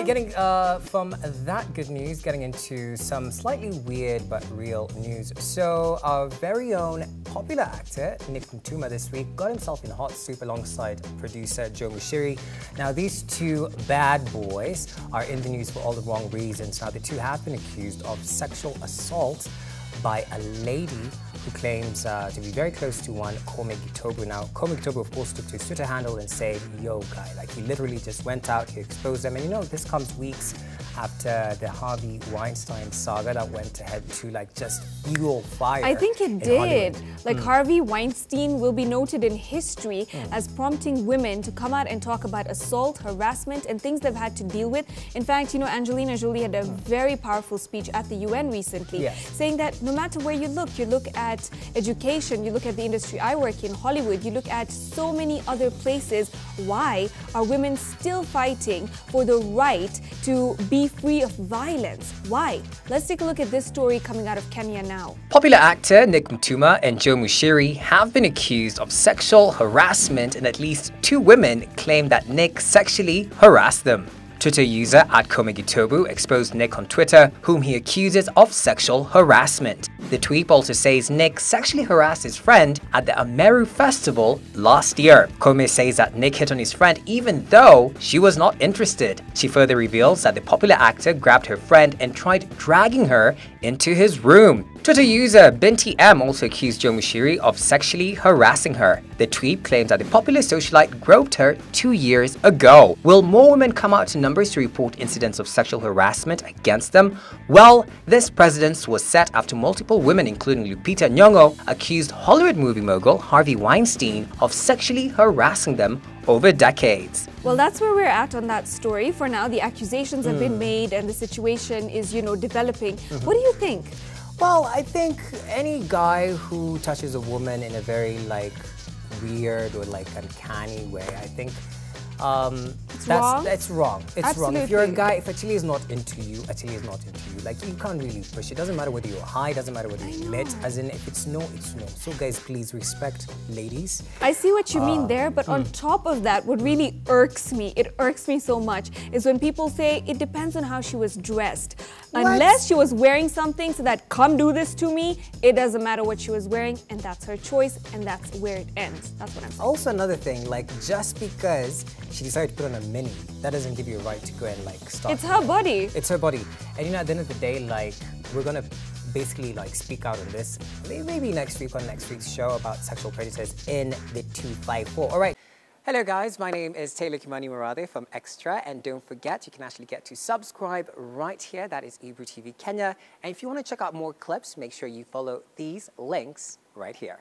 getting from that good news, getting into some slightly weird but real news. So our very own popular actor, Nick Mutuma, this week got himself in hot soup alongside producer Joe Muchiri. Now these two bad boys are in the news for all the wrong reasons. Now the two have been accused of sexual assault by a lady who claims to be very close to one, Gitobu. Now, Gitobu, of course, took to his Twitter handle and said, yo, guy, like he literally just went out, he exposed them. And you know, this comes weeks after the Harvey Weinstein saga that went ahead to like just fuel fire. I think it did. Like Harvey Weinstein will be noted in history as prompting women to come out and talk about assault, harassment, and things they've had to deal with. In fact, you know, Angelina Jolie had a very powerful speech at the UN recently, saying that no matter where you look at education, you look at the industry I work in, Hollywood, you look at so many other places. Why are women still fighting for the right to be free of violence? Why? Let's take a look at this story coming out of Kenya now. Popular actor Nick Mutuma and Joe Muchiri have been accused of sexual harassment, and at least two women claim that Nick sexually harassed them. Twitter user @Gitobu exposed Nick on Twitter, whom he accuses of sexual harassment. The tweet also says Nick sexually harassed his friend at the Ameru festival last year. Kome says that Nick hit on his friend even though she was not interested. She further reveals that the popular actor grabbed her friend and tried dragging her into his room. Twitter user Binti M also accused Joe Muchiri of sexually harassing her. The tweet claims that the popular socialite groped her 2 years ago. Will more women come out in numbers to report incidents of sexual harassment against them? Well, this precedent was set after multiple women, including Lupita Nyong'o, accused Hollywood movie mogul Harvey Weinstein of sexually harassing them over decades. Well, that's where we're at on that story. For now, the accusations have been made and the situation is, you know, developing. What do you think? Well, I think any guy who touches a woman in a very like weird or like uncanny way, I think it's wrong. It's wrong. It's Absolutely wrong. If you're a guy, if Achille is not into you, Achille is not into you. Like you can't really push it. Doesn't matter whether you're high, doesn't matter whether you're lit. As in, if it's no, it's no. So guys, please respect ladies. I see what you mean there, but on top of that, what really irks me, it irks me so much, is when people say it depends on how she was dressed. Unless she was wearing something so that come do this to me, it doesn't matter what she was wearing, and that's her choice, and that's where it ends. That's what I'm saying. Also another thing, like just because she decided to put on a mini, that doesn't give you a right to go and like start. It's her body. It's her body. And you know, at the end of the day, like we're gonna basically like speak out on this maybe next week on next week's show about sexual predators in the 254. All right. Hello guys, my name is Taylor Kimani Morade from Extra, and don't forget you can actually get to subscribe right here. That is Ebru TV Kenya. And if you want to check out more clips, make sure you follow these links right here.